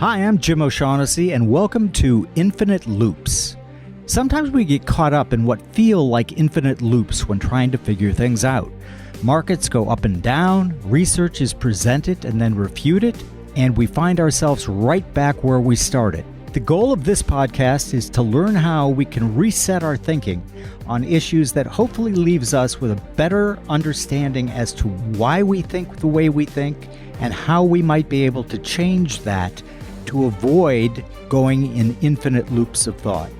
Hi, I'm Jim O'Shaughnessy, and welcome to Infinite Loops. Sometimes we get caught up in what feel like infinite loops when trying to figure things out. Markets go up and down, research is presented and then refuted, and we find ourselves right back where we started. The goal of this podcast is to learn how we can reset our thinking on issues that hopefully leaves us with a better understanding as to why we think the way we think and how we might be able to change that to avoid going in infinite loops of thought.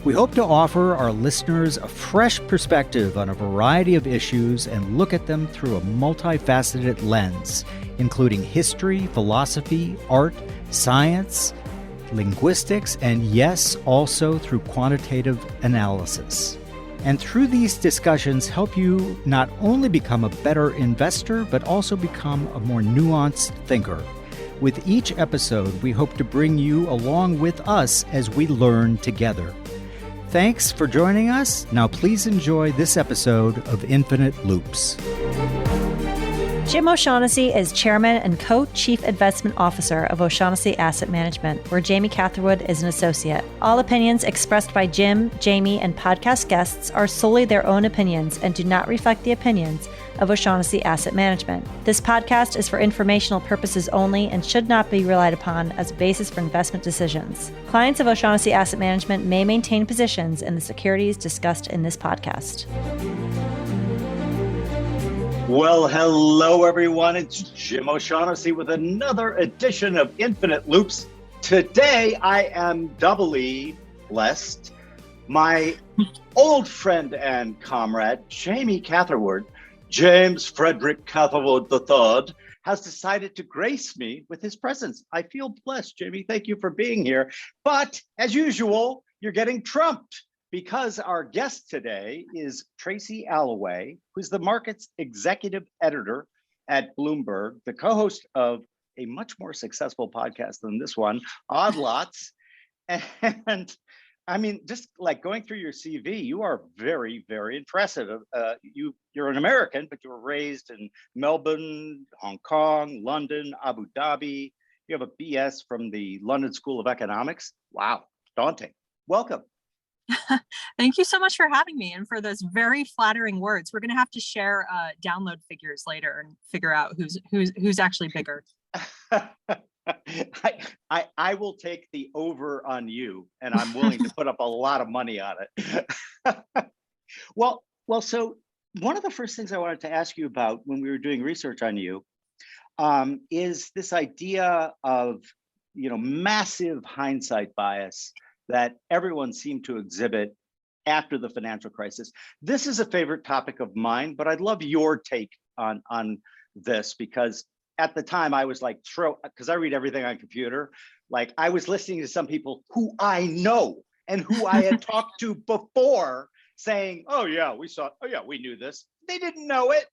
We hope to offer our listeners a fresh perspective on a variety of issues and look at them through a multifaceted lens, including history, philosophy, art, science, linguistics, and yes, also through quantitative analysis. And through these discussions, help you not only become a better investor, but also become a more nuanced thinker. With each episode, we hope to bring you along with us as we learn together. Thanks for joining us. Now please enjoy this episode of Infinite Loops. Jim O'Shaughnessy is Chairman and Co-Chief Investment Officer of O'Shaughnessy Asset Management, where Jamie Catherwood is an associate. All opinions expressed by Jim, Jamie, and podcast guests are solely their own opinions and do not reflect the opinions of O'Shaughnessy Asset Management. This podcast is for informational purposes only and should not be relied upon as a basis for investment decisions. Clients of O'Shaughnessy Asset Management may maintain positions in the securities discussed in this podcast. Well, hello, everyone. It's Jim O'Shaughnessy with another edition of Infinite Loops. Today, I am doubly blessed. My old friend and comrade, Jamie Catherwood, James Frederick Catherwood III, has decided to grace me with his presence. I feel blessed, Jamie. Thank you for being here. But as usual, you're getting trumped, because our guest today is Tracy Alloway, who's the market's executive editor at Bloomberg, the co-host of a much more successful podcast than this one, Odd Lots. And I mean, just like going through your CV, you are very, very impressive. You're an American, but you were raised in Melbourne, Hong Kong, London, Abu Dhabi. You have a BS from the London School of Economics. Wow, daunting. Welcome. Thank you so much for having me and for those very flattering words. We're going to have to share download figures later and figure out who's actually bigger. I will take the over on you, and I'm willing to put up a lot of money on it. Well, so one of the first things I wanted to ask you about when we were doing research on you is this idea of, massive hindsight bias that everyone seemed to exhibit after the financial crisis. This is a favorite topic of mine, but I'd love your take on this, because at the time I was like, because I read everything on computer, like I was listening to some people who I know and who I had talked to before saying, oh yeah, we knew this. They didn't know it.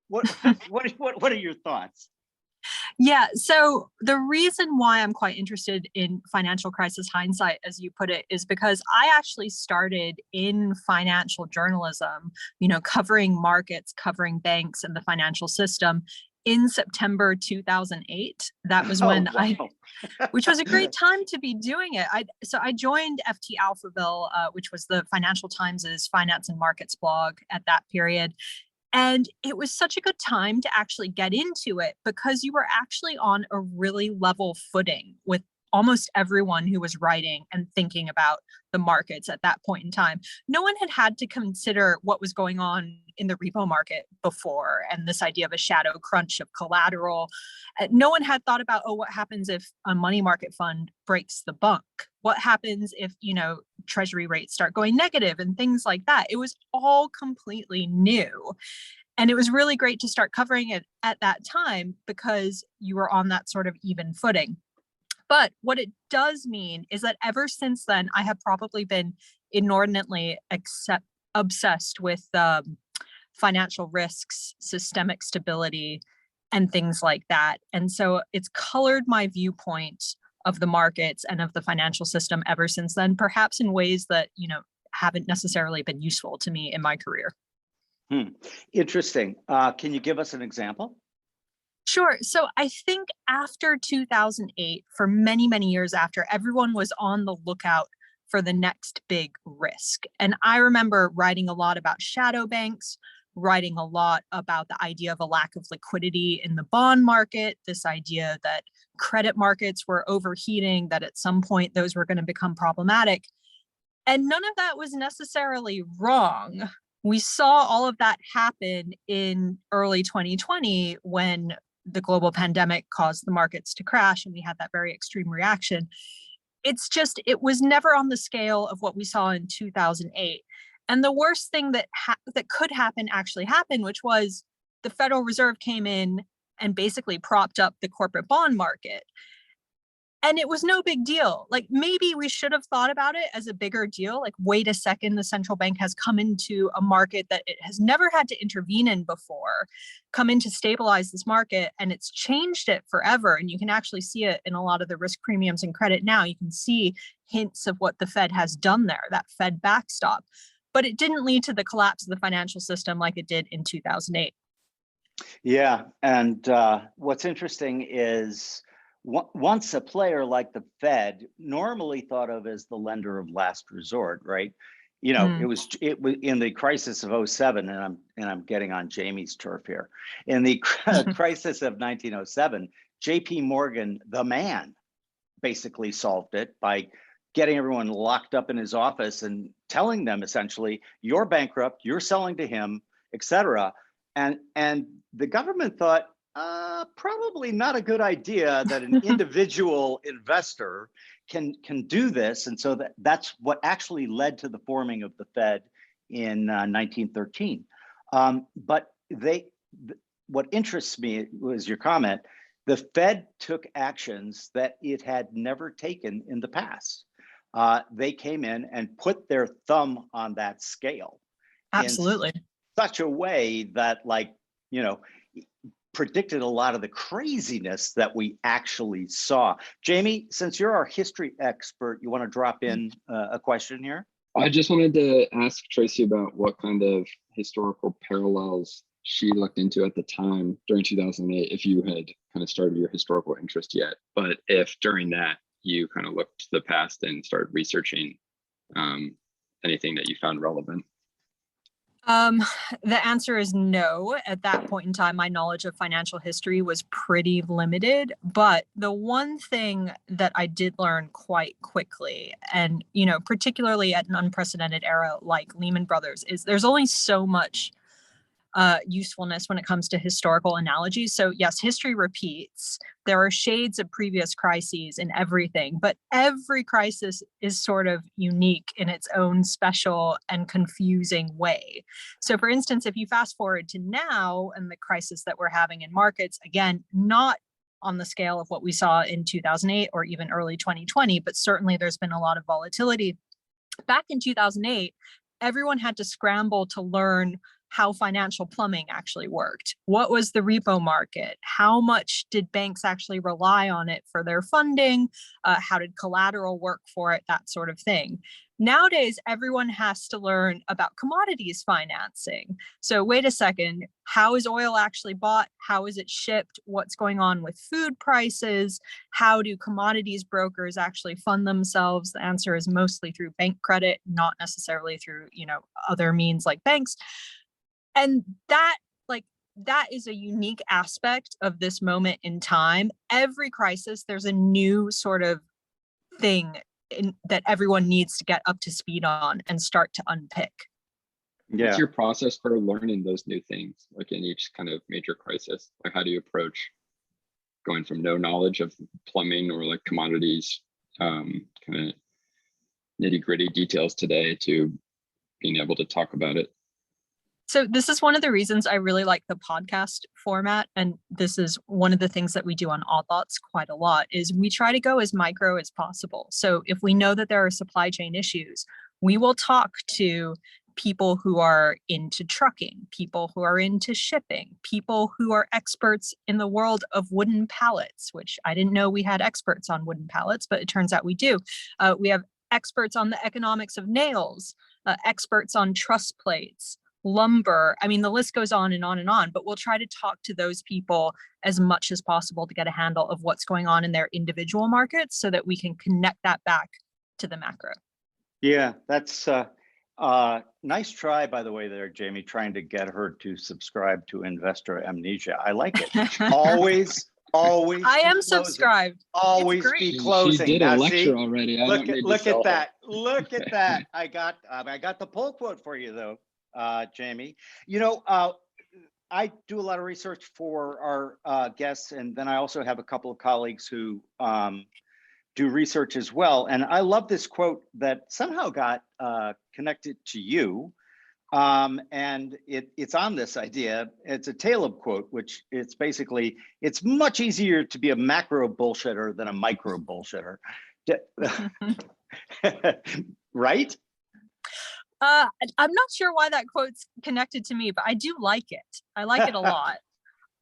What are your thoughts? Yeah, so the reason why I'm quite interested in financial crisis hindsight, as you put it, is because I actually started in financial journalism, covering markets, covering banks and the financial system in September 2008. That was when which was a great time to be doing it. I joined FT Alphaville, which was the Financial Times' finance and markets blog at that period. And it was such a good time to actually get into it because you were actually on a really level footing with almost everyone who was writing and thinking about the markets at that point in time. No one had to consider what was going on in the repo market before, and this idea of a shadow crunch of collateral. No one had thought about, what happens if a money market fund breaks the bank? What happens if, treasury rates start going negative and things like that? It was all completely new. And it was really great to start covering it at that time because you were on that sort of even footing. But what it does mean is that ever since then, I have probably been inordinately obsessed with financial risks, systemic stability, and things like that. And so it's colored my viewpoint of the markets and of the financial system ever since then, perhaps in ways that, haven't necessarily been useful to me in my career. Interesting. Can you give us an example? Sure. So I think after 2008, for many, many years after, everyone was on the lookout for the next big risk. And I remember writing a lot about shadow banks, writing a lot about the idea of a lack of liquidity in the bond market, this idea that credit markets were overheating, that at some point those were going to become problematic. And none of that was necessarily wrong. We saw all of that happen in early 2020 when the global pandemic caused the markets to crash and we had that very extreme reaction. It's just, it was never on the scale of what we saw in 2008. And the worst thing that could happen actually happened, which was the Federal Reserve came in and basically propped up the corporate bond market. And it was no big deal. Like, maybe we should have thought about it as a bigger deal. Like, wait a second, the central bank has come into a market that it has never had to intervene in before, come in to stabilize this market, and it's changed it forever. And you can actually see it in a lot of the risk premiums and credit now. You can see hints of what the Fed has done there, that Fed backstop. But it didn't lead to the collapse of the financial system like it did in 2008. Yeah, and what's interesting is once a player like the Fed, normally thought of as the lender of last resort, right? You know, it was in the crisis of '07, and I'm getting on Jamie's turf here. In the crisis of 1907, J.P. Morgan, the man, basically solved it by getting everyone locked up in his office and telling them essentially, you're bankrupt, you're selling to him, et cetera. And the government thought, probably not a good idea that an individual investor can do this. And so that's what actually led to the forming of the Fed in 1913. But what interests me was your comment. The Fed took actions that it had never taken in the past. They came in and put their thumb on that scale. Absolutely. In such a way that, like, you know, predicted a lot of the craziness that we actually saw. Jamie, since you're our history expert, you want to drop in a question here? I just wanted to ask Tracy about what kind of historical parallels she looked into at the time during 2008, if you had kind of started your historical interest yet, but if during that you kind of looked to the past and started researching anything that you found relevant. The answer is no. At that point in time, my knowledge of financial history was pretty limited. But the one thing that I did learn quite quickly, and, you know, particularly at an unprecedented era like Lehman Brothers, is there's only so much usefulness when it comes to historical analogies. So yes, history repeats. There are shades of previous crises in everything, but every crisis is sort of unique in its own special and confusing way. So for instance, if you fast forward to now and the crisis that we're having in markets, again, not on the scale of what we saw in 2008 or even early 2020, but certainly there's been a lot of volatility. Back in 2008, everyone had to scramble to learn how financial plumbing actually worked. What was the repo market? How much did banks actually rely on it for their funding? How did collateral work for it? That sort of thing. Nowadays, everyone has to learn about commodities financing. So wait a second, how is oil actually bought? How is it shipped? What's going on with food prices? How do commodities brokers actually fund themselves? The answer is mostly through bank credit, not necessarily through, you know, other means like banks. And that is a unique aspect of this moment in time. Every crisis, there's a new sort of thing that everyone needs to get up to speed on and start to unpick. Yeah. What's your process for learning those new things, like in each kind of major crisis? Like, how do you approach going from no knowledge of plumbing or like commodities, kind of nitty gritty details today, to being able to talk about it? So this is one of the reasons I really like the podcast format. And this is one of the things that we do on Odd Lots quite a lot, is we try to go as micro as possible. So if we know that there are supply chain issues, we will talk to people who are into trucking, people who are into shipping, people who are experts in the world of wooden pallets, which I didn't know we had experts on wooden pallets, but it turns out we do. We have experts on the economics of nails, experts on truss plates, lumber. I mean, the list goes on and on and on, but we'll try to talk to those people as much as possible to get a handle of what's going on in their individual markets so that we can connect that back to the macro. Yeah, that's nice try, by the way, there, Jamie, trying to get her to subscribe to investor amnesia. I like it. Always I am closing. subscribed. Always It's be great. closing. She did Now, a lecture see, already. I look don't need to at sell her. that. Look at that. I got the pull quote for you though, Jamie. You know, I do a lot of research for our guests, and then I also have a couple of colleagues who do research as well. And I love this quote that somehow got connected to you. And it's on this idea. It's a Taleb quote, which it's basically, it's much easier to be a macro bullshitter than a micro bullshitter. Right? I'm not sure why that quote's connected to me, but I do like it. I like it a lot.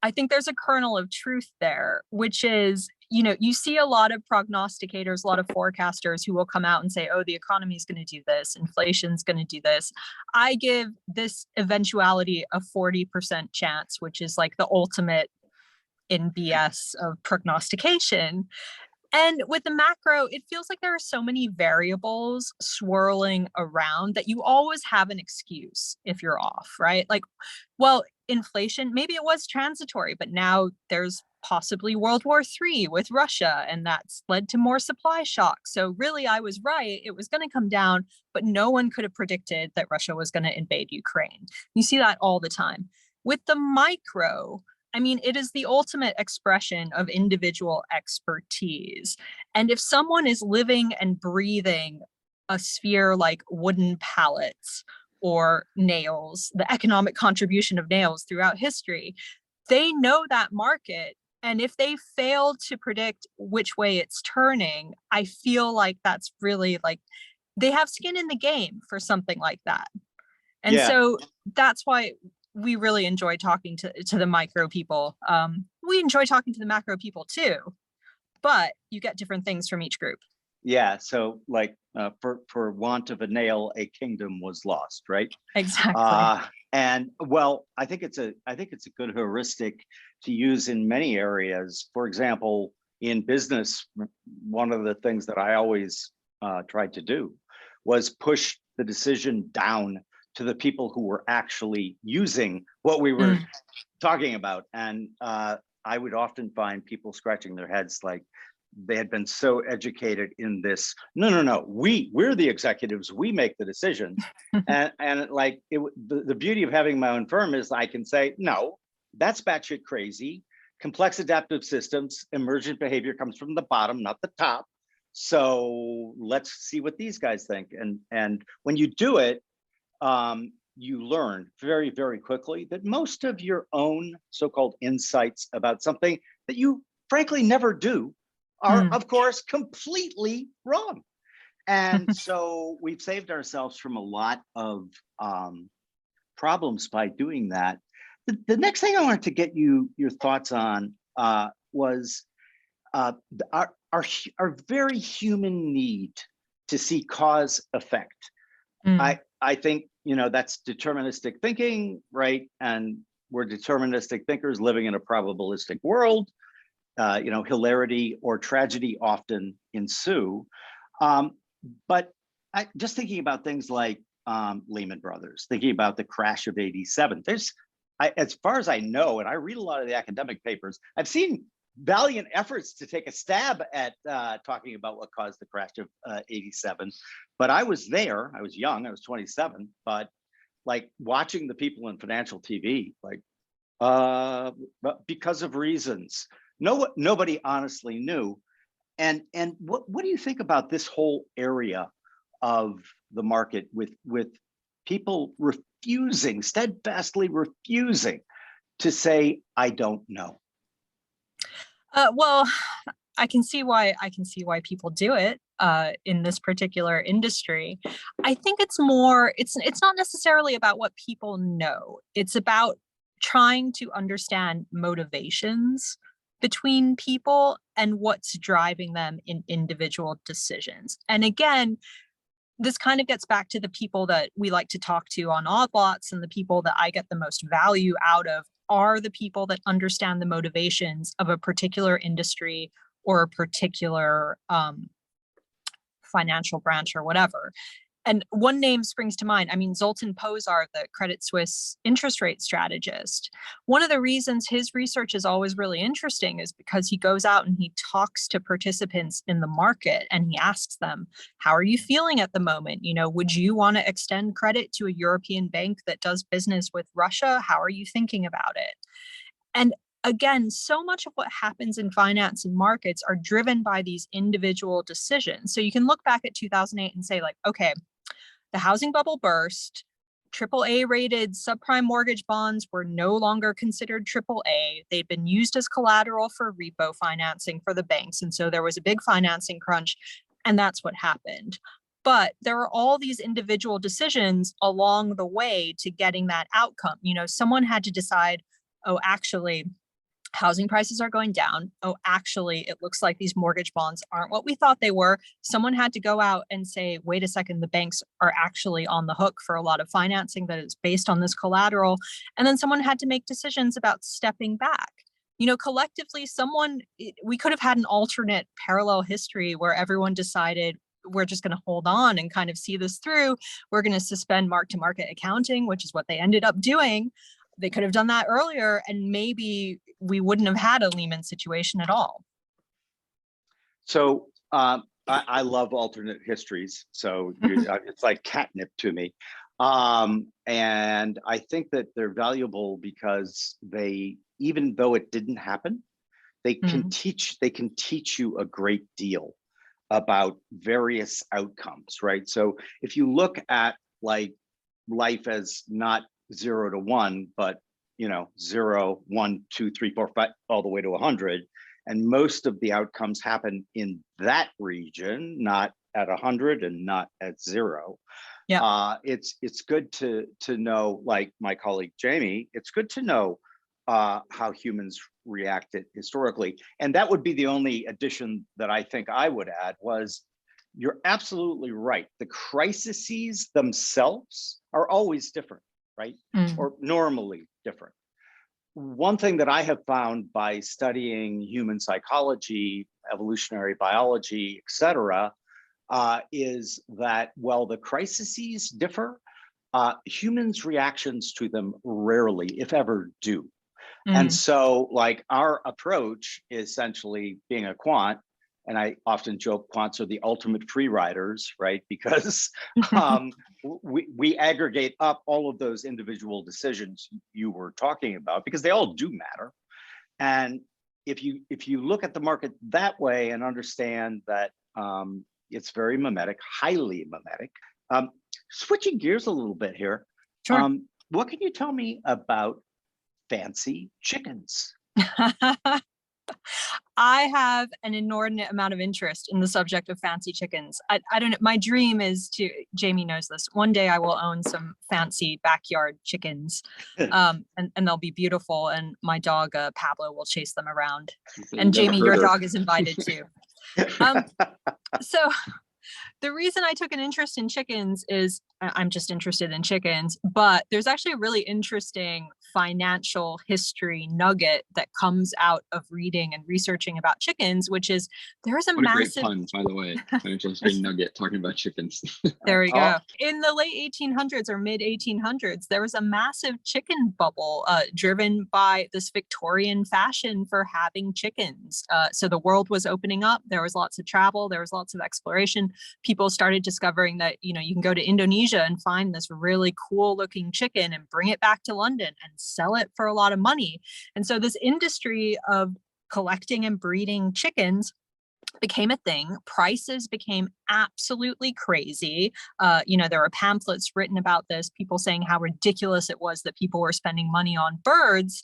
I think there's a kernel of truth there, which is, you know, you see a lot of prognosticators, a lot of forecasters who will come out and say, oh, the economy is going to do this, inflation's going to do this. I give this eventuality a 40% chance, which is like the ultimate in BS of prognostication. And with the macro, it feels like there are so many variables swirling around that you always have an excuse if you're off, right? Like, well, inflation, maybe it was transitory, but now there's possibly World War III with Russia, and that's led to more supply shocks. So really, I was right. It was going to come down, but no one could have predicted that Russia was going to invade Ukraine. You see that all the time. With the micro, I mean, it is the ultimate expression of individual expertise. And if someone is living and breathing a sphere like wooden pallets or nails, the economic contribution of nails throughout history, they know that market. And if they fail to predict which way it's turning, I feel like that's really like they have skin in the game for something like that. And so that's why we really enjoy talking to the micro people. We enjoy talking to the macro people too, but you get different things from each group. Yeah. So like for want of a nail, a kingdom was lost, right? Exactly. And well, I think it's a good heuristic to use in many areas. For example, in business, one of the things that I always tried to do was push the decision down to the people who were actually using what we were talking about. And I would often find people scratching their heads like they had been so educated in this, no, we're the executives, we make the decisions. and like the beauty of having my own firm is I can say, no, that's batshit crazy. Complex adaptive systems, emergent behavior comes from the bottom, not the top. So let's see what these guys think. And when you do it, you learn very, very quickly that most of your own so-called insights about something that you frankly never do are, of course, completely wrong. And so we've saved ourselves from a lot of problems by doing that. The next thing I wanted to get your thoughts on was our very human need to see cause effect. I think, you know, that's deterministic thinking, right? And we're deterministic thinkers living in a probabilistic world. You know, hilarity or tragedy often ensue. But just thinking about things like Lehman Brothers, thinking about the crash of '87, as far as I know, and I read a lot of the academic papers, I've seen valiant efforts to take a stab at talking about what caused the crash of '87. But I was there, I was young, I was 27, but like watching the people in financial TV, like because of reasons. Nobody honestly knew. And what do you think about this whole area of the market with people steadfastly refusing to say, I don't know? Well, I can see why people do it in this particular industry. I think it's not necessarily about what people know. It's about trying to understand motivations between people and what's driving them in individual decisions. And again, this kind of gets back to the people that we like to talk to on Odd Lots, and the people that I get the most value out of are the people that understand the motivations of a particular industry or a particular financial branch or whatever. And one name springs to mind. I mean, Zoltan Pozsar, the Credit Suisse interest rate strategist. One of the reasons his research is always really interesting is because he goes out and he talks to participants in the market and he asks them, how are you feeling at the moment? You know, would you want to extend credit to a European bank that does business with Russia? How are you thinking about it? And again, so much of what happens in finance and markets are driven by these individual decisions. So you can look back at 2008 and say, like, okay, the housing bubble burst, AAA rated subprime mortgage bonds were no longer considered AAA. They'd been used as collateral for repo financing for the banks. And so there was a big financing crunch, and that's what happened. But there are all these individual decisions along the way to getting that outcome. You know, someone had to decide, oh, actually, housing prices are going down. Oh, actually, it looks like these mortgage bonds aren't what we thought they were. Someone had to go out and say, wait a second, the banks are actually on the hook for a lot of financing that is based on this collateral. And then someone had to make decisions about stepping back. You know, collectively, we could have had an alternate parallel history where everyone decided we're just going to hold on and kind of see this through. We're going to suspend mark-to-market accounting, which is what they ended up doing. They could have done that earlier, and maybe we wouldn't have had a Lehman situation at all. So I love alternate histories. So it's like catnip to me. And I think that they're valuable because even though it didn't happen, they can teach you a great deal about various outcomes, right? So if you look at like life as not 0 to 1, but 0, 1, 2, 3, 4, 5, all the way to 100, and most of the outcomes happen in that region, not at 100 and not at 0. Yeah, it's good to know, like my colleague Jamie, it's good to know how humans reacted historically, and that would be the only addition that I think I would add was. You're absolutely right. The crises themselves are always different, right? Or normally different. One thing that I have found by studying human psychology, evolutionary biology, et cetera, is that while the crises differ, humans' reactions to them rarely, if ever, do. And so like our approach is essentially being a quant, and I often joke quants are the ultimate free riders, right? Because we aggregate up all of those individual decisions you were talking about because they all do matter. And if you look at the market that way and understand that it's very mimetic, highly mimetic. Switching gears a little bit here. Sure. What can you tell me about fancy chickens? I have an inordinate amount of interest in the subject of fancy chickens. I don't know. My dream is Jamie knows this. One day I will own some fancy backyard chickens, and they'll be beautiful. And my dog, Pablo, will chase them around. And Jamie, your dog is invited too. So the reason I took an interest in chickens is I'm just interested in chickens, but there's actually a really interesting financial history nugget that comes out of reading and researching about chickens, which is there's a massive— Great pun, by the way, financial history nugget talking about chickens. There we go. In the late 1800s or mid 1800s, there was a massive chicken bubble driven by this Victorian fashion for having chickens. So the world was opening up. There was lots of travel. There was lots of exploration. People started discovering that, you can go to Indonesia and find this really cool looking chicken and bring it back to London and sell it for a lot of money. And so this industry of collecting and breeding chickens became a thing. Prices became absolutely crazy. There were pamphlets written about this, people saying how ridiculous it was that people were spending money on birds.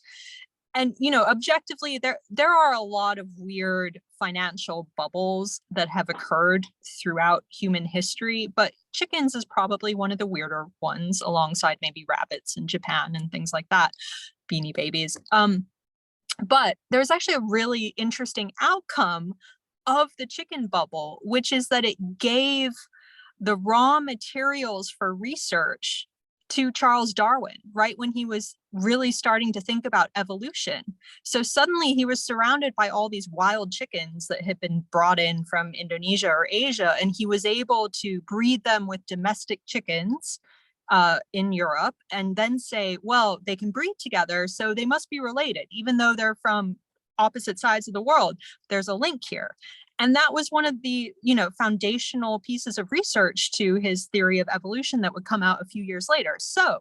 And, objectively, there are a lot of weird financial bubbles that have occurred throughout human history, but chickens is probably one of the weirder ones, alongside maybe rabbits in Japan and things like that, Beanie Babies. But there's actually a really interesting outcome of the chicken bubble, which is that it gave the raw materials for research to Charles Darwin, right when he was really starting to think about evolution. So suddenly he was surrounded by all these wild chickens that had been brought in from Indonesia or Asia, and he was able to breed them with domestic chickens in Europe, and then say, well, they can breed together, so they must be related, even though they're from opposite sides of the world. There's a link here. And that was one of the, foundational pieces of research to his theory of evolution that would come out a few years later. So,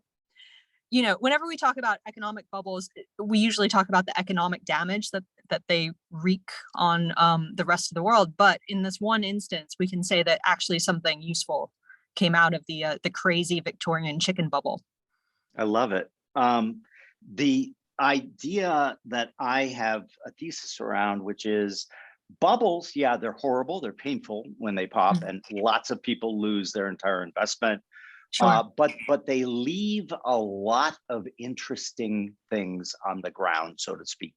whenever we talk about economic bubbles, we usually talk about the economic damage that they wreak on the rest of the world. But in this one instance, we can say that actually something useful came out of the crazy Victorian chicken bubble. I love it. The idea that I have a thesis around, which is bubbles, yeah, they're horrible, they're painful when they pop, and lots of people lose their entire investment. Sure. But they leave a lot of interesting things on the ground, so to speak.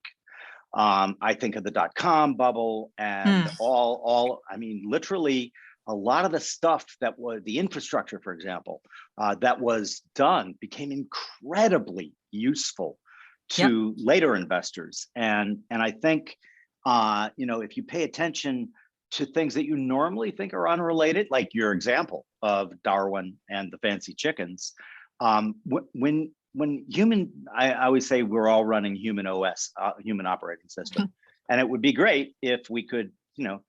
I think of the .com bubble and literally a lot of the stuff that was the infrastructure, for example, that was done became incredibly useful to later investors. And I think, if you pay attention to things that you normally think are unrelated, like your example of Darwin and the fancy chickens, when I always say we're all running human OS, human operating system, and it would be great if we could,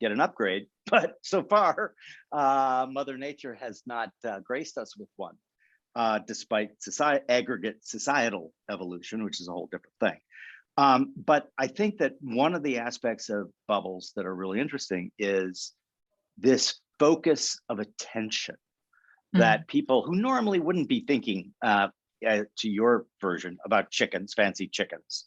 get an upgrade. But so far, Mother Nature has not graced us with one, despite aggregate societal evolution, which is a whole different thing. But I think that one of the aspects of bubbles that are really interesting is this focus of attention that people who normally wouldn't be thinking, to your version, about chickens, fancy chickens,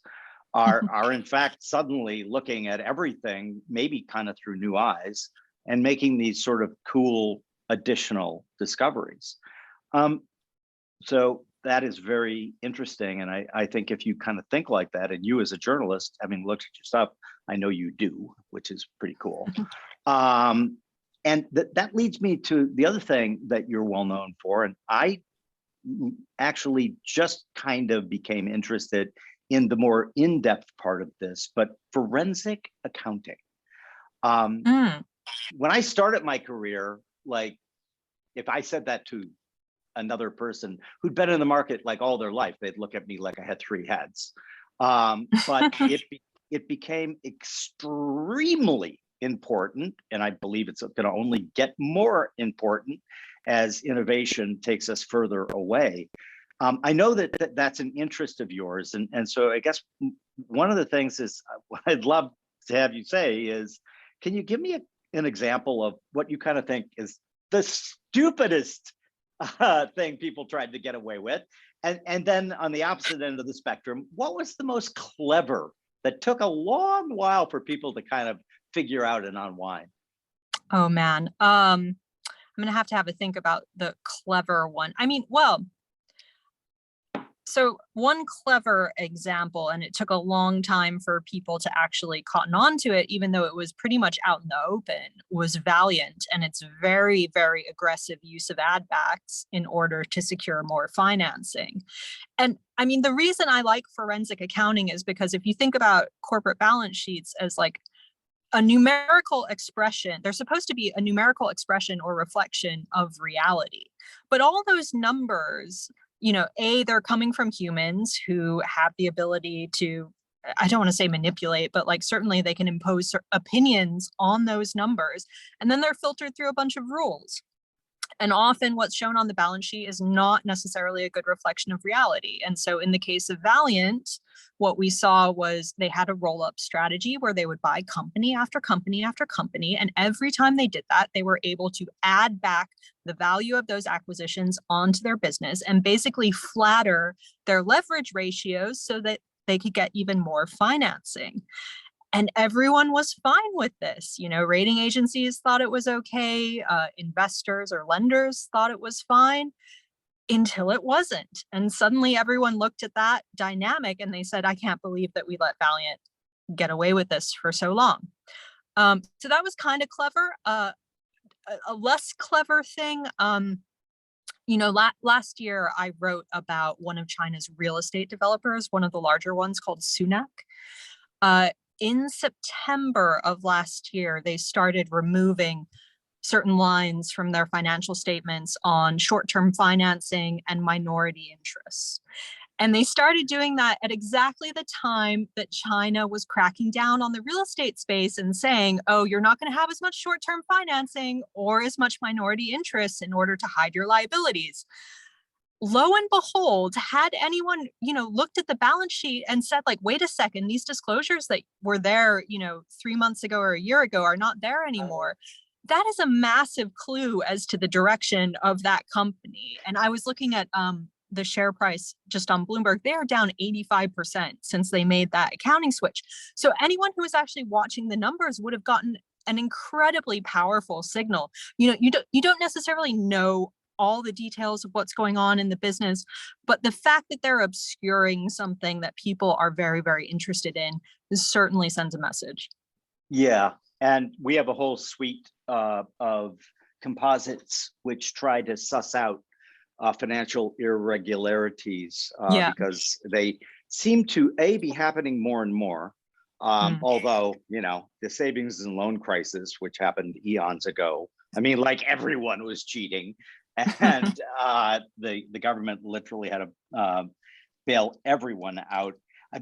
are in fact suddenly looking at everything, maybe kind of through new eyes, and making these sort of cool additional discoveries. So that is very interesting. And I think if you kind of think like that, and you as a journalist, having looked at your stuff, I know you do, which is pretty cool. And that leads me to the other thing that you're well known for. And I actually just kind of became interested in the more in-depth part of this, but forensic accounting. When I started my career, like if I said that to another person who'd been in the market like all their life, they'd look at me like I had three heads. But it became extremely important, and I believe it's going to only get more important as innovation takes us further away. I know that that's an interest of yours, and so I guess one of the things is what I'd love to have you say is, can you give me an example of what you kind of think is the stupidest thing people tried to get away with, and then on the opposite end of the spectrum, what was the most clever that took a long while for people to kind of figure out and unwind? Oh man, I'm gonna have to a think about the clever one. I mean, well, so one clever example, and it took a long time for people to actually cotton on to it, even though it was pretty much out in the open, was Valiant and its very, very aggressive use of ad backs in order to secure more financing. And I mean, the reason I like forensic accounting is because if you think about corporate balance sheets as like a numerical expression, they're supposed to be a numerical expression or reflection of reality. But all those numbers, they're coming from humans who have the ability to, I don't want to say manipulate, but like certainly they can impose opinions on those numbers. And then they're filtered through a bunch of rules. And often what's shown on the balance sheet is not necessarily a good reflection of reality. And so in the case of Valiant, what we saw was they had a roll-up strategy where they would buy company after company after company. And every time they did that, they were able to add back the value of those acquisitions onto their business and basically flatter their leverage ratios so that they could get even more financing. And everyone was fine with this. Rating agencies thought it was okay. Investors or lenders thought it was fine until it wasn't. And suddenly everyone looked at that dynamic and they said, I can't believe that we let Valiant get away with this for so long. So that was kind of clever. a less clever thing. Last year I wrote about one of China's real estate developers, one of the larger ones called Sunac. In September of last year, they started removing certain lines from their financial statements on short-term financing and minority interests. And they started doing that at exactly the time that China was cracking down on the real estate space and saying, oh, you're not going to have as much short-term financing or as much minority interest in order to hide your liabilities. Lo and behold, had anyone, looked at the balance sheet and said, like, wait a second, these disclosures that were there, 3 months ago or a year ago are not there anymore. That is a massive clue as to the direction of that company. And I was looking at the share price just on Bloomberg. They are down 85% since they made that accounting switch. So anyone who was actually watching the numbers would have gotten an incredibly powerful signal. You don't necessarily know all the details of what's going on in the business, but the fact that they're obscuring something that people are very, very interested in certainly sends a message. Yeah, and we have a whole suite of composites which try to suss out financial irregularities because they seem to be happening more and more. Although, the savings and loan crisis, which happened eons ago, I mean, like everyone was cheating, and the government literally had to bail everyone out.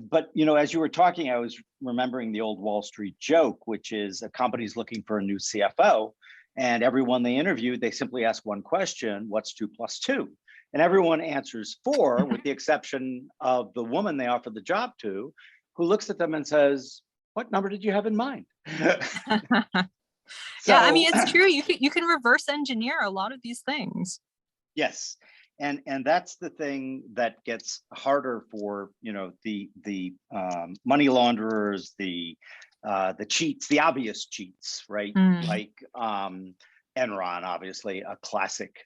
But, as you were talking, I was remembering the old Wall Street joke, which is a company's looking for a new CFO. And everyone they interviewed, they simply ask one question: what's 2 + 2? And everyone answers 4, with the exception of the woman they offered the job to, who looks at them and says, what number did you have in mind? Yeah, I mean, it's true. You can reverse engineer a lot of these things. Yes. And that's the thing that gets harder for, the money launderers, the cheats, the obvious cheats, right? Like Enron, obviously a classic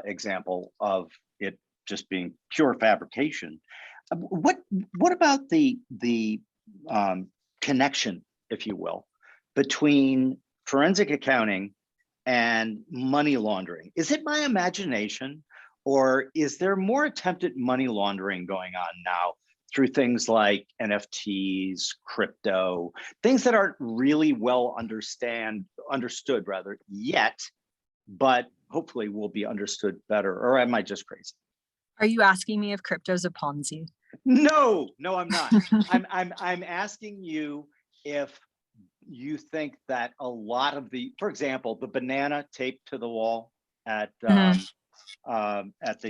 example of it just being pure fabrication. What about the connection, if you will, between forensic accounting and money laundering? Is it my imagination, or is there more attempted money laundering going on now through things like NFTs, crypto, things that aren't really well understood yet, but hopefully will be understood better? Or am I just crazy? Are you asking me if crypto's a Ponzi? No, I'm not. I'm asking you if you think that a lot of for example, the banana taped to the wall at the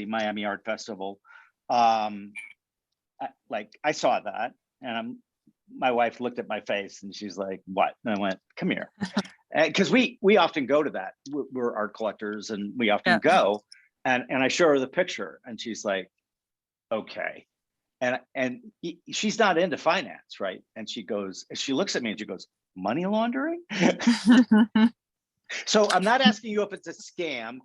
Miami Art Festival, I saw that, and my wife looked at my face and she's like, "What?" And I went, "Come here," because we often go to that. We're art collectors, and we often go, and I show her the picture, and she's like, "Okay." And she's not into finance, right? And she looks at me and she goes, "Money laundering?" So I'm not asking you if it's a scam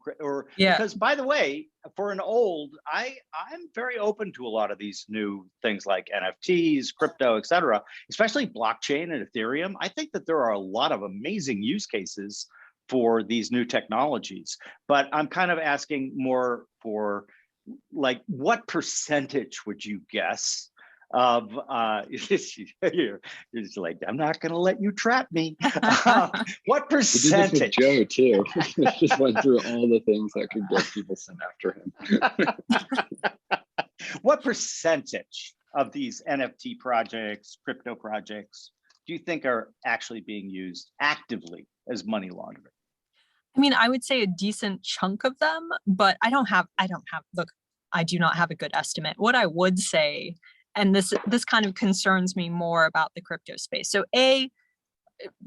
because, by the way, for I'm very open to a lot of these new things like NFTs, crypto, et cetera, especially blockchain and Ethereum. I think that there are a lot of amazing use cases for these new technologies, but I'm kind of asking more for, like, what percentage would you guess of you're just like, I'm not going to let you trap me. What percentage? We did this with Joe too. Just went through all the things that could get people sent after him. What percentage of these NFT projects, crypto projects, do you think are actually being used actively as money laundering? I mean, I would say a decent chunk of them, but I do not have a good estimate. What I would say, and this kind of concerns me more about the crypto space. So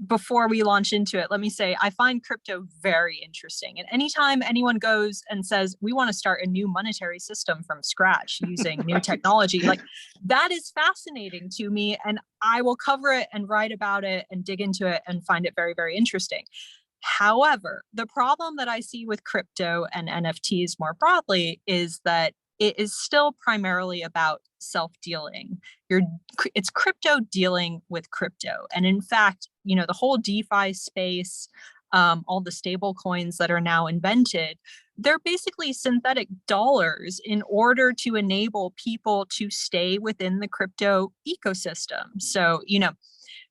before we launch into it, let me say I find crypto very interesting. And anytime anyone goes and says, we want to start a new monetary system from scratch using new technology, like, that is fascinating to me. And I will cover it and write about it and dig into it and find it very, very interesting. However, the problem that I see with crypto and NFTs more broadly is that it is still primarily about self-dealing. It's crypto dealing with crypto. And in fact, the whole DeFi space, all the stable coins that are now invented, they're basically synthetic dollars in order to enable people to stay within the crypto ecosystem. So,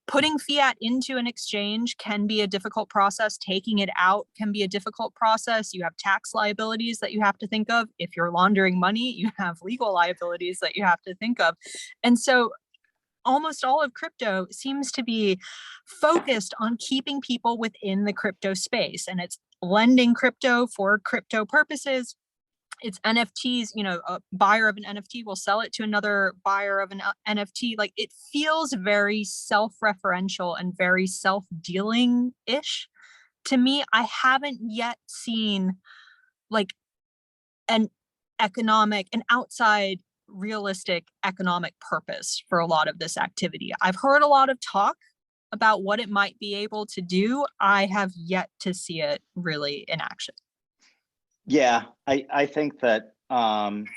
putting fiat into an exchange can be a difficult process. Taking it out can be a difficult process. You have tax liabilities that you have to think of. If you're laundering money, you have legal liabilities that you have to think of. And so almost all of crypto seems to be focused on keeping people within the crypto space. And it's lending crypto for crypto purposes. It's NFTs, a buyer of an NFT will sell it to another buyer of an NFT. Like, it feels very self-referential and very self-dealing-ish to me. I haven't yet seen like an outside realistic economic purpose for a lot of this activity. I've heard a lot of talk about what it might be able to do. I have yet to see it really in action. Yeah, I think that I'm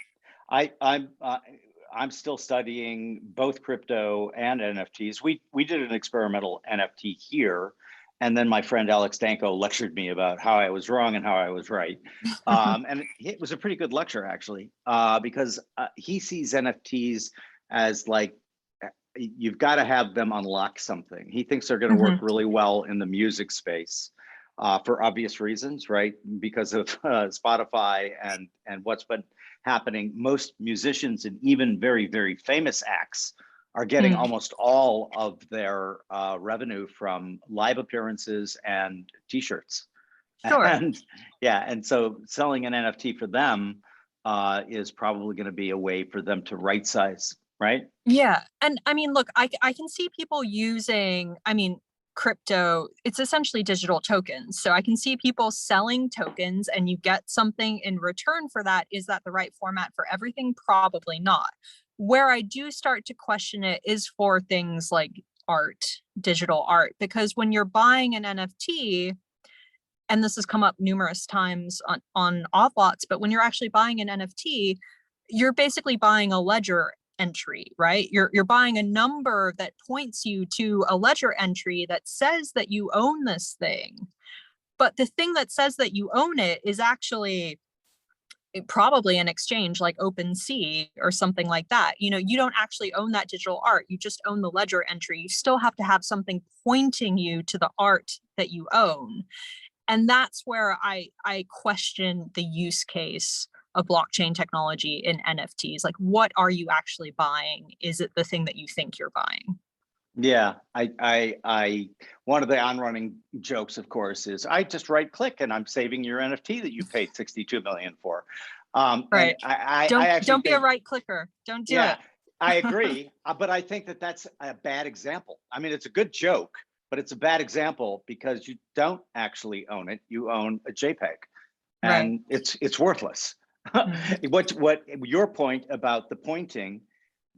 still studying both crypto and NFTs. We did an experimental NFT here, and then my friend Alex Danko lectured me about how I was wrong and how I was right. And it was a pretty good lecture, actually, because he sees NFTs as like, you've got to have them unlock something. He thinks they're going to work really well in the music space. For obvious reasons, right? Because of Spotify and what's been happening. Most musicians and even very, very famous acts are getting almost all of their revenue from live appearances and t-shirts. Sure. And so selling an NFT for them is probably going to be a way for them to right size, right? Yeah. And I mean, look, I can see people using, crypto, it's essentially digital tokens. So I can see people selling tokens and you get something in return for that. Is that the right format for everything? Probably not. Where I do start to question it is for things like art, digital art, because when you're buying an NFT, and this has come up numerous times on off-lots, but when you're actually buying an NFT, you're basically buying a ledger entry, right? You're buying a number that points you to a ledger entry that says that you own this thing. But the thing that says that you own it is actually probably an exchange like OpenSea or something like that. You don't actually own that digital art. You just own the ledger entry. You still have to have something pointing you to the art that you own. And that's where I question the use case of blockchain technology in NFTs. Like, what are you actually buying? Is it the thing that you think you're buying? Yeah, I one of the on-running jokes, of course, is I just right click and I'm saving your NFT that you paid 62 million for. Right. I don't be a right clicker. Don't do it. I agree, but I think that that's a bad example. I mean, it's a good joke, but it's a bad example because you don't actually own it. You own a JPEG, and it's worthless. What your point about the pointing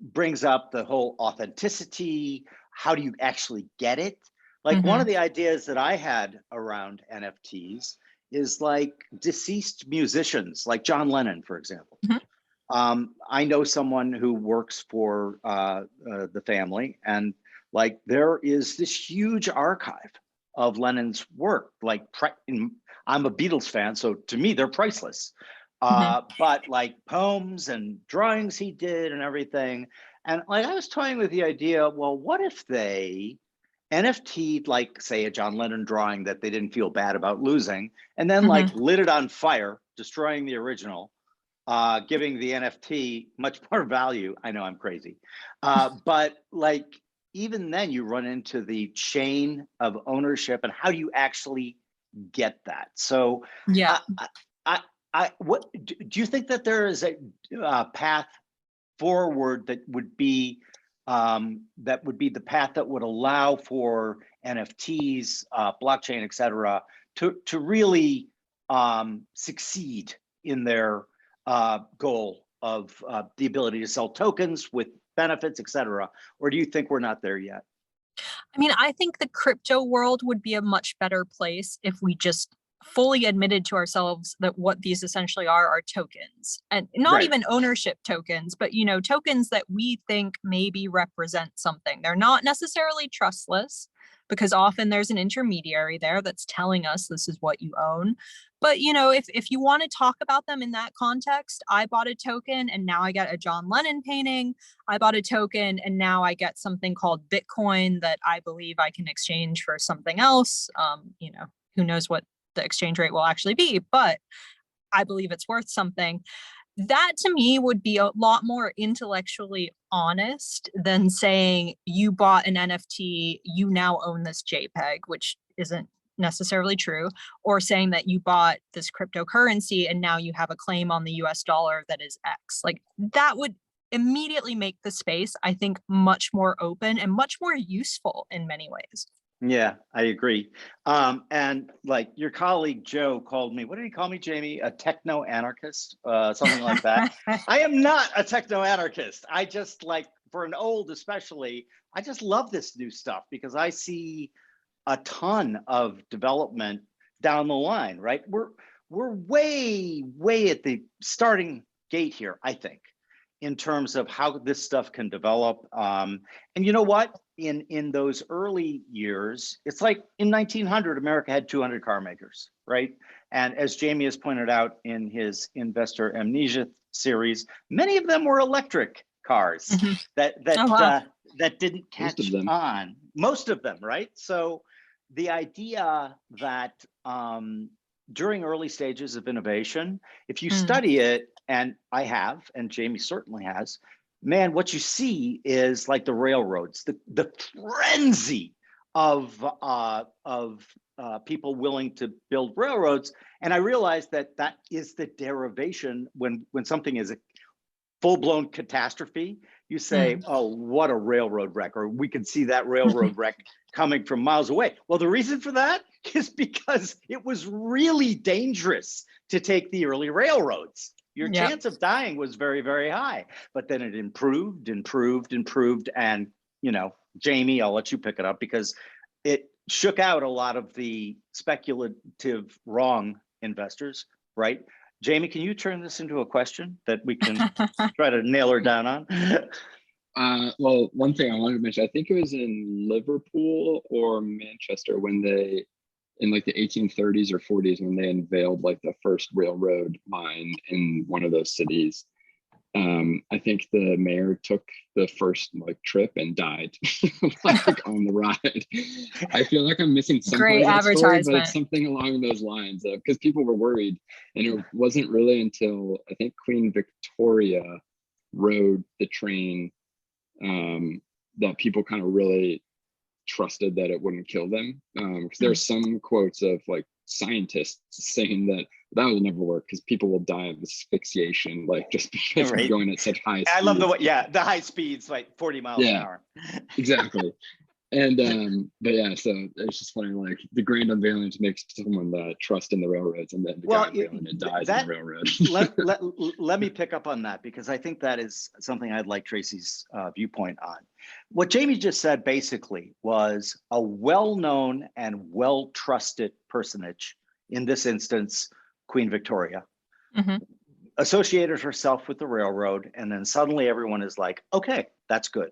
brings up the whole authenticity. How do you actually get it? Like, one of the ideas that I had around NFTs is like deceased musicians, like John Lennon, for example. I know someone who works for the family, and like there is this huge archive of Lennon's work. Like, I'm a Beatles fan, so to me they're priceless. But like poems and drawings he did and everything. And like, I was toying with the idea, well, what if they NFT'd, like, say, a John Lennon drawing that they didn't feel bad about losing, and then like lit it on fire, destroying the original, giving the NFT much more value. I know I'm crazy. But like, even then you run into the chain of ownership and how do you actually get that? So yeah. What do you think that there is a path forward that would be the path that would allow for NFTs, blockchain, et cetera, to really succeed in their goal of the ability to sell tokens with benefits, et cetera? Or do you think we're not there yet? I mean, I think the crypto world would be a much better place if we just fully admitted to ourselves that what these essentially are tokens, and not even ownership tokens, but tokens that we think maybe represent something. They're not necessarily trustless, because often there's an intermediary there that's telling us this is what you own. But, you know, if you want to talk about them in that context, I bought a token and now I get a John Lennon painting. I bought a token and now I get something called Bitcoin that I believe I can exchange for something else. You know, who knows what the exchange rate will actually be, but I believe it's worth something. That to me would be a lot more intellectually honest than saying you bought an NFT, you now own this JPEG, which isn't necessarily true, or saying that you bought this cryptocurrency and now you have a claim on the US dollar that is X. Like that would immediately make the space, I think, much more open and much more useful in many ways. Yeah, I agree. And like your colleague Joe called me, what did he call me, Jamie? A techno anarchist, something like that. I am not a techno anarchist. I just like, for an old especially, I just love this new stuff because I see a ton of development down the line, right? We're way at the starting gate here, I think, in terms of how this stuff can develop. And you know what? In those early years, it's like in 1900, America had 200 car makers, right? And as Jamie has pointed out in his Investor Amnesia series, many of them were electric cars that didn't catch on. Most of them, right? So the idea that during early stages of innovation, if you study it, and I have, and Jamie certainly has, man, what you see is like the railroads, the frenzy of people willing to build railroads. And I realized that that is the derivation when something is a full-blown catastrophe, you say, oh, what a railroad wreck, or we can see that railroad wreck coming from miles away. Well, the reason for that is because it was really dangerous to take the early railroads. Your chance of dying was very, very high, but then it improved. And, you know, Jamie, I'll let you pick it up because it shook out a lot of the speculative wrong investors, right? Jamie, can you turn this into a question that we can try to nail her down on? Well, one thing I wanted to mention, I think it was in Liverpool or Manchester when they, in like the 1830s or 40s, when they unveiled like the first railroad line in one of those cities. I think the mayor took the first like trip and died like on the ride. I feel like I'm missing some Great part of the story, but advertisement. it's something along those lines because people were worried, and it wasn't really until I think Queen Victoria rode the train that people kind of really trusted that it wouldn't kill them. Because there's some quotes of like scientists saying that will never work because people will die of asphyxiation, like just because we're going at such high speeds. I love the high speeds, like 40 miles an hour. Exactly. And but yeah, so it's just funny, like the grand unveiling to make someone that trust in the railroads, and then the grand unveiling it dies in the railroad. let me pick up on that because I think that is something I'd like Tracy's viewpoint on. What Jamie just said basically was a well-known and well-trusted personage, in this instance, Queen Victoria, associated herself with the railroad, and then suddenly everyone is like, okay, that's good.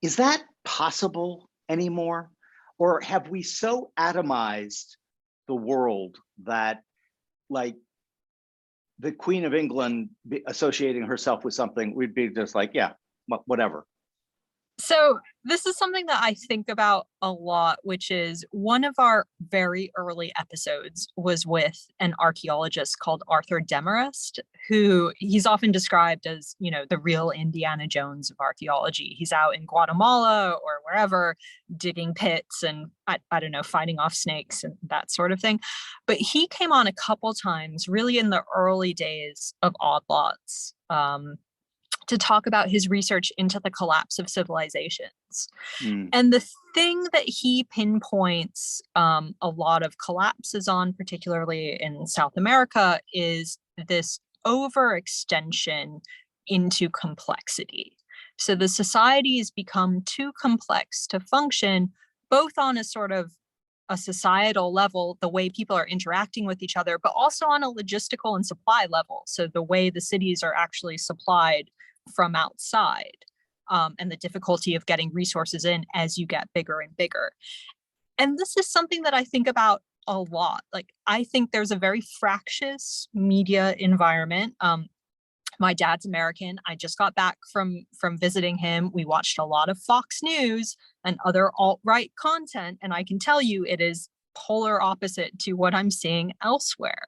Is that possible anymore? Or have we so atomized the world that like the Queen of England associating herself with something, we'd be just like, yeah, whatever. So this is something that I think about a lot, which is one of our very early episodes was with an archaeologist called Arthur Demarest, who he's often described as, you know, the real Indiana Jones of archaeology. He's out in Guatemala or wherever digging pits and I don't know, fighting off snakes and that sort of thing. But he came on a couple times really in the early days of Odd Lots, to talk about his research into the collapse of civilizations. And the thing that he pinpoints a lot of collapses on, particularly in South America, is this overextension into complexity. So the societies become too complex to function, both on a sort of a societal level, the way people are interacting with each other, but also on a logistical and supply level. So the way the cities are actually supplied from outside. and the difficulty of getting resources in as you get bigger and bigger. And this is something that I think about a lot. Like, I think there's a very fractious media environment. My dad's American. I just got back from visiting him. We watched a lot of Fox News and other alt-right content, and I can tell you it is polar opposite to what I'm seeing elsewhere.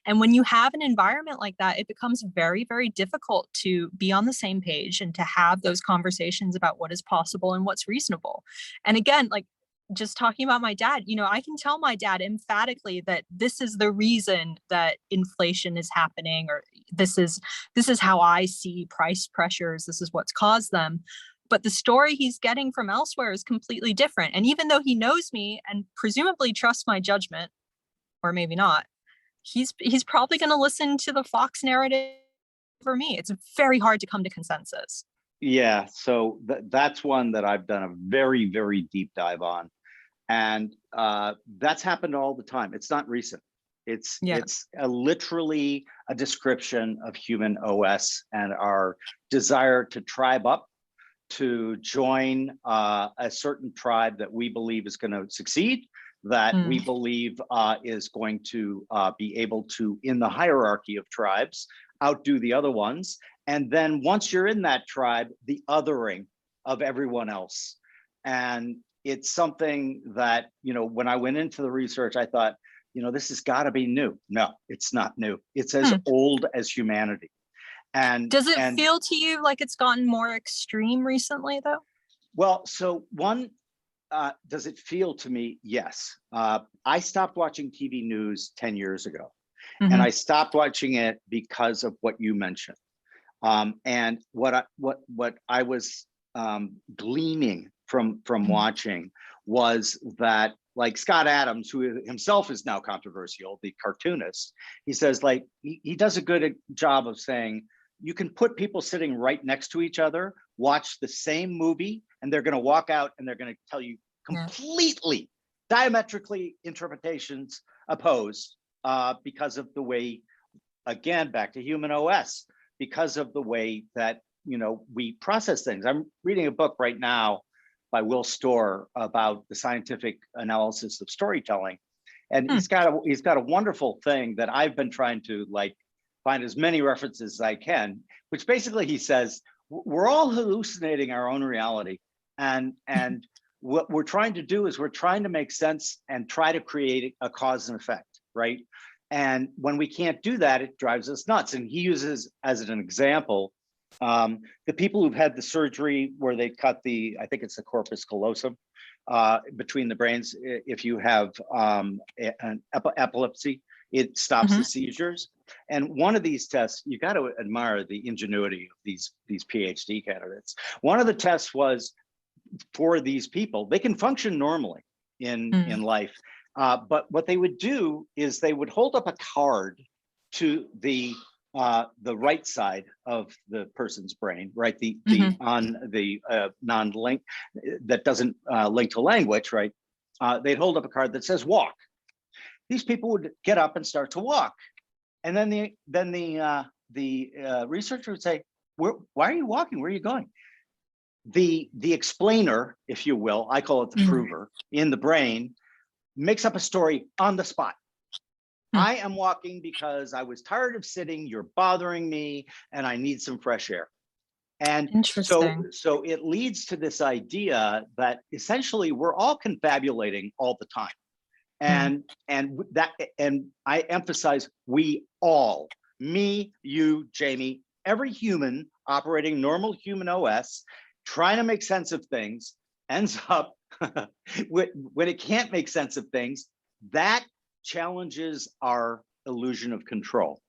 And when you have an environment like that, it becomes very, very difficult to be on the same page and to have those conversations about what is possible and what's reasonable. And again, like, just talking about my dad, I can tell my dad emphatically that this is the reason that inflation is happening, or this is how I see price pressures. This is what's caused them. But the story he's getting from elsewhere is completely different. And even though he knows me and presumably trusts my judgment, or maybe not, he's probably going to listen to the Fox narrative for me. It's very hard to come to consensus. Yeah, so that's one that I've done a very, very deep dive on. And that's happened all the time. It's not recent. It's literally a description of human OS and our desire to tribe up, to join a certain tribe that we believe is going to succeed, that we believe is going to be able to, in the hierarchy of tribes, outdo the other ones. And then once you're in that tribe, the othering of everyone else. And it's something that, when I went into the research, I thought, this has got to be new. No, it's not new. It's as old as humanity. And does it feel to you like it's gotten more extreme recently, though? Well, so one, does it feel to me? Yes. I stopped watching TV news 10 years ago, and I stopped watching it because of what you mentioned. And what I was gleaning from watching was that, like, Scott Adams, who himself is now controversial, the cartoonist, he says, like, he does a good job of saying, you can put people sitting right next to each other, watch the same movie, and they're going to walk out and they're going to tell you completely diametrically interpretations opposed because of the way, again, back to human OS, because of the way that, we process things. I'm reading a book right now by Will Storr about the scientific analysis of storytelling. And he's got a wonderful thing that I've been trying to, like, find as many references as I can, which basically he says, we're all hallucinating our own reality. And what we're trying to do is we're trying to make sense and try to create a cause and effect, right? And when we can't do that, it drives us nuts. And he uses as an example, the people who've had the surgery where they cut I think it's the corpus callosum between the brains. If you have an epilepsy, it stops the seizures. And one of these tests, you got to admire the ingenuity of these PhD candidates. One of the tests was for these people, they can function normally in life. But what they would do is they would hold up a card to the right side of the person's brain, right? The on the non-link that doesn't link to language, right? They'd hold up a card that says walk. These people would get up and start to walk, and then the researcher would say, "Why are you walking? Where are you going?" The explainer, if you will, I call it the prover, in the brain, makes up a story on the spot. I am walking because I was tired of sitting, you're bothering me, and I need some fresh air. And so it leads to this idea that essentially we're all confabulating all the time. And I emphasize we all, me, you, Jamie, every human operating normal human OS, trying to make sense of things, ends up when it can't make sense of things, that challenges our illusion of control.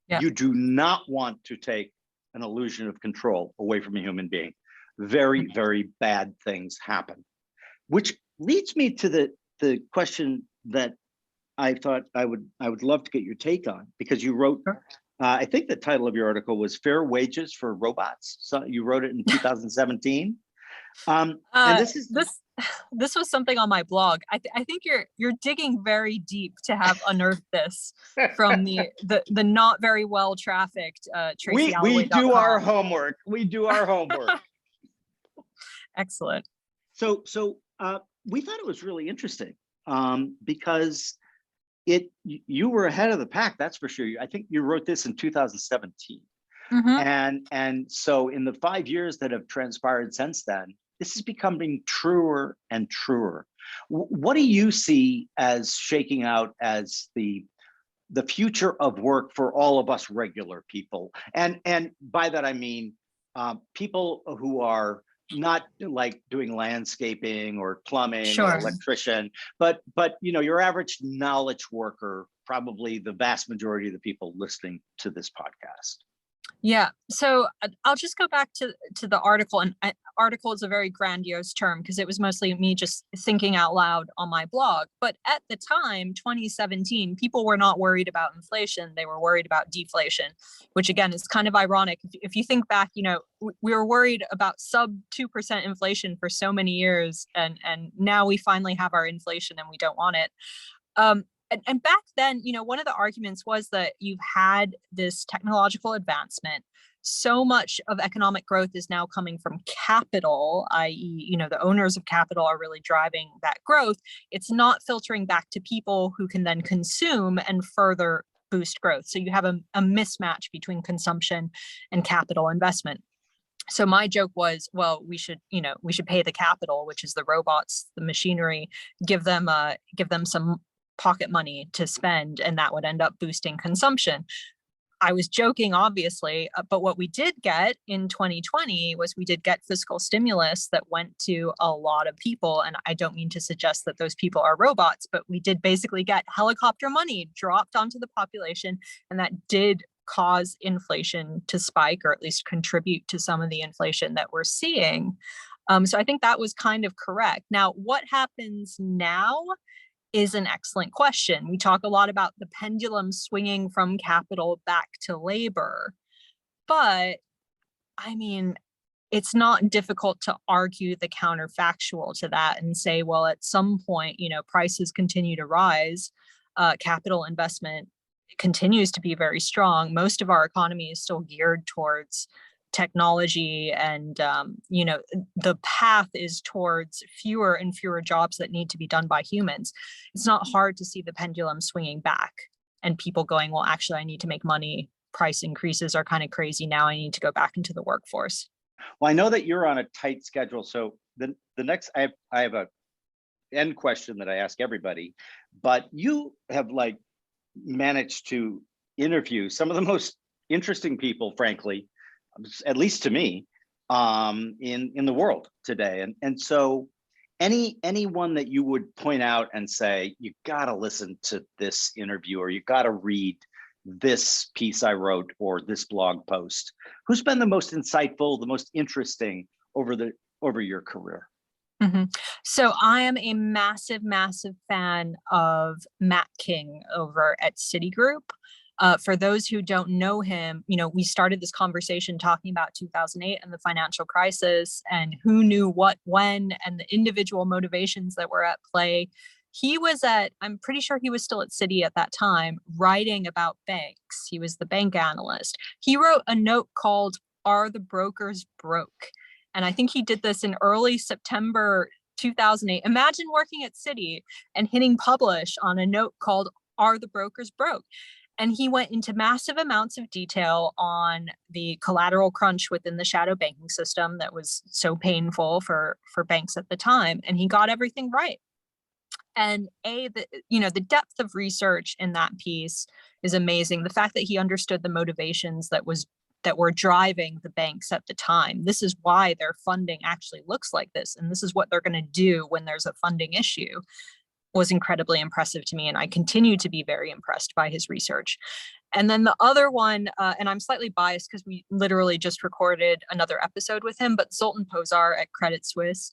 Yeah. You do not want to take an illusion of control away from a human being. Very, very bad things happen. Which leads me to the question that I thought I would love to get your take on, because you wrote, I think the title of your article was Fair Wages for Robots. So you wrote it in 2017. And this was something on my blog. I think you're digging very deep to have unearthed this from the not very well trafficked Tracy Alloway. We do our homework. We do our homework. Excellent. So we thought it was really interesting because you were ahead of the pack, that's for sure. I think you wrote this in 2017. And so in the 5 years that have transpired since then, this is becoming truer and truer. What do you see as shaking out as the future of work for all of us regular people? And by that I mean people who are not like doing landscaping or plumbing Sure. or electrician, but your average knowledge worker, probably the vast majority of the people listening to this podcast. Yeah. So I'll just go back to the article, and article is a very grandiose term because it was mostly me just thinking out loud on my blog. But at the time, 2017, people were not worried about inflation. They were worried about deflation, which again is kind of ironic. If you think back, we were worried about sub 2% inflation for so many years. And now we finally have our inflation and we don't want it. And back then, one of the arguments was that you've had this technological advancement. So much of economic growth is now coming from capital, i.e., the owners of capital are really driving that growth. It's not filtering back to people who can then consume and further boost growth. So you have a mismatch between consumption and capital investment. So my joke was, well, we should pay the capital, which is the robots, the machinery, give them some pocket money to spend, and that would end up boosting consumption. I was joking, obviously, but what we did get in 2020 was we did get fiscal stimulus that went to a lot of people. And I don't mean to suggest that those people are robots, but we did basically get helicopter money dropped onto the population, and that did cause inflation to spike, or at least contribute to some of the inflation that we're seeing. So I think that was kind of correct. Now, what happens now is an excellent question. We talk a lot about the pendulum swinging from capital back to labor, but I mean, it's not difficult to argue the counterfactual to that and say, well, at some point, prices continue to rise, capital investment continues to be very strong. Most of our economy is still geared towards technology, and the path is towards fewer and fewer jobs that need to be done by humans. It's not hard to see the pendulum swinging back and people going, well, actually, I need to make money. Price increases are kind of crazy now. I need to go back into the workforce. Well, I know that you're on a tight schedule. So the next, I have a end question that I ask everybody, but you have managed to interview some of the most interesting people, frankly, at least to me, in the world today. And so anyone that you would point out and say, you got to listen to this interview, or you got to read this piece I wrote, or this blog post, who's been the most insightful, the most interesting over your career? Mm-hmm. So I am a massive, massive fan of Matt King over at Citigroup. For those who don't know him, we started this conversation talking about 2008 and the financial crisis and who knew what when and the individual motivations that were at play. I'm pretty sure he was still at Citi at that time, writing about banks. He was the bank analyst. He wrote a note called "Are the Brokers Broke?" And I think he did this in early September 2008. Imagine working at Citi and hitting publish on a note called "Are the Brokers Broke?" And he went into massive amounts of detail on the collateral crunch within the shadow banking system that was so painful for banks at the time. And he got everything right. And the depth of research in that piece is amazing. The fact that he understood the motivations that were driving the banks at the time. This is why their funding actually looks like this. And this is what they're going to do when there's a funding issue. Was incredibly impressive to me, and I continue to be very impressed by his research. And then the other one, and I'm slightly biased because we literally just recorded another episode with him, but Zoltan Pozsar at Credit Suisse.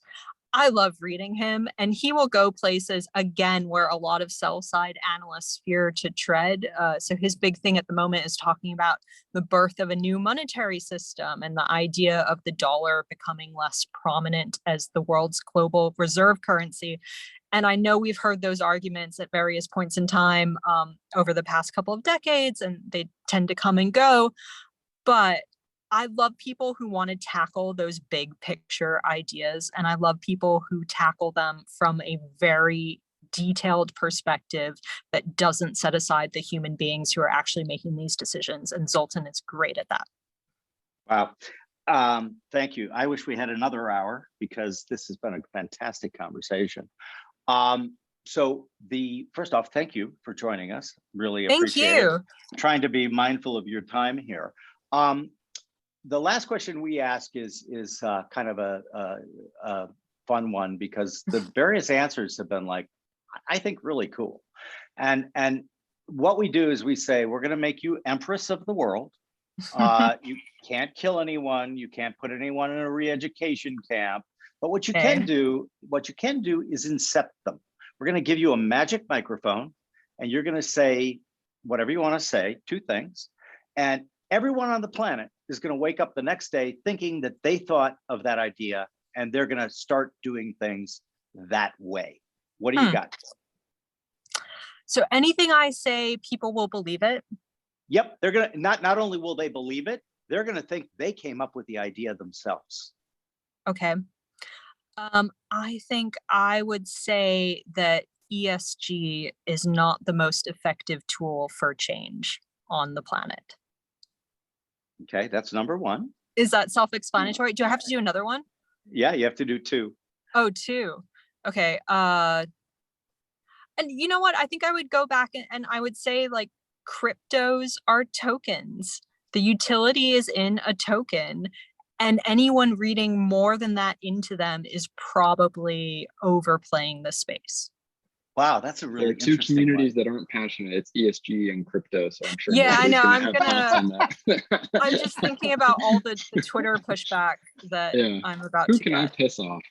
I love reading him, and he will go places, again, where a lot of sell-side analysts fear to tread. So his big thing at the moment is talking about the birth of a new monetary system and the idea of the dollar becoming less prominent as the world's global reserve currency. And I know we've heard those arguments at various points in time over the past couple of decades, and they tend to come and go. But I love people who want to tackle those big picture ideas, and I love people who tackle them from a very detailed perspective that doesn't set aside the human beings who are actually making these decisions. And Zoltan is great at that. Wow. Thank you. I wish we had another hour because this has been a fantastic conversation. So first off, thank you for joining us. Really appreciate it. Trying to be mindful of your time here. The last question we ask is kind of a fun one because the various answers have been like, I think really cool. And what we do is we say, we're going to make you empress of the world. You can't kill anyone. You can't put anyone in a re-education camp. But what you can do is incept them. We're going to give you a magic microphone and you're going to say whatever you want to say, 2 things. And everyone on the planet is going to wake up the next day thinking that they thought of that idea and they're going to start doing things that way. What do you got? So anything I say, people will believe it? Yep. They're going to, not only will they believe it, they're going to think they came up with the idea themselves. Okay. I think I would say that ESG is not the most effective tool for change on the planet. Okay, that's number 1. Is that self-explanatory? Do I have to do another one? Yeah, you have to do 2. Oh, 2. Okay. And you know what? I think I would go back and I would say like cryptos are tokens. The utility is in a token. And anyone reading more than that into them is probably overplaying the space. Wow, that's a really there are 2 communities that aren't passionate. It's ESG and crypto. So I'm sure. Yeah, I know. I'm just thinking about all the Twitter pushback that I'm about to get. Who can I piss off?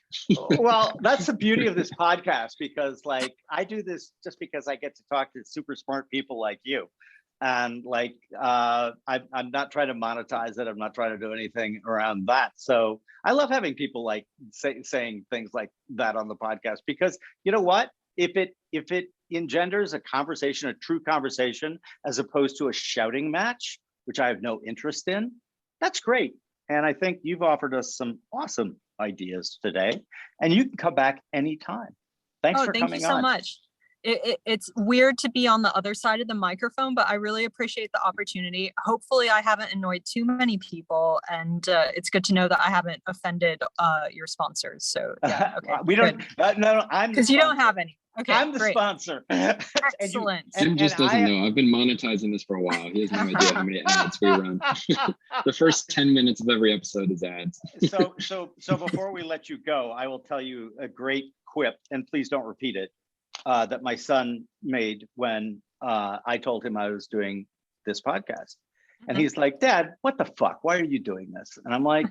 Well, that's the beauty of this podcast because like I do this just because I get to talk to super smart people like you. And like, I'm not trying to monetize it. I'm not trying to do anything around that. So I love having people like saying things like that on the podcast because you know what? If it engenders a conversation, a true conversation, as opposed to a shouting match, which I have no interest in, that's great. And I think you've offered us some awesome ideas today, and you can come back anytime. Thanks for coming on. Thank you so much. It's weird to be on the other side of the microphone, but I really appreciate the opportunity. Hopefully I haven't annoyed too many people, and it's good to know that I haven't offended your sponsors. So yeah, okay. We don't, no, I'm because you don't have any. Okay, I'm the great. sponsor. Excellent. Jim just doesn't know. I've been monetizing this for a while. He has no idea how many ads we run. The first 10 minutes of every episode is ads. So before we let you go, I will tell you a great quip, and please don't repeat it, that my son made when I told him I was doing this podcast. And he's like, Dad, what the fuck? Why are you doing this? And I'm like,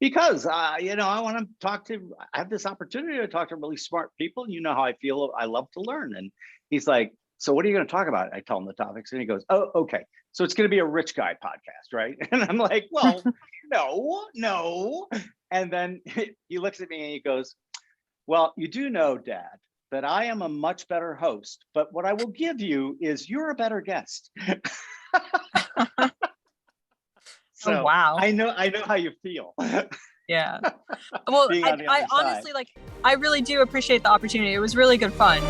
because, I want to I have this opportunity to talk to really smart people. You know how I feel. I love to learn. And he's like, so what are you going to talk about? I tell him the topics and he goes, oh, okay. So it's going to be a rich guy podcast, right? And I'm like, well, no. And then he looks at me and he goes, well, you do know, Dad, that I am a much better host, but what I will give you is you're a better guest. So oh, wow. I know how you feel. Yeah. Well, I honestly, I really do appreciate the opportunity. It was really good fun.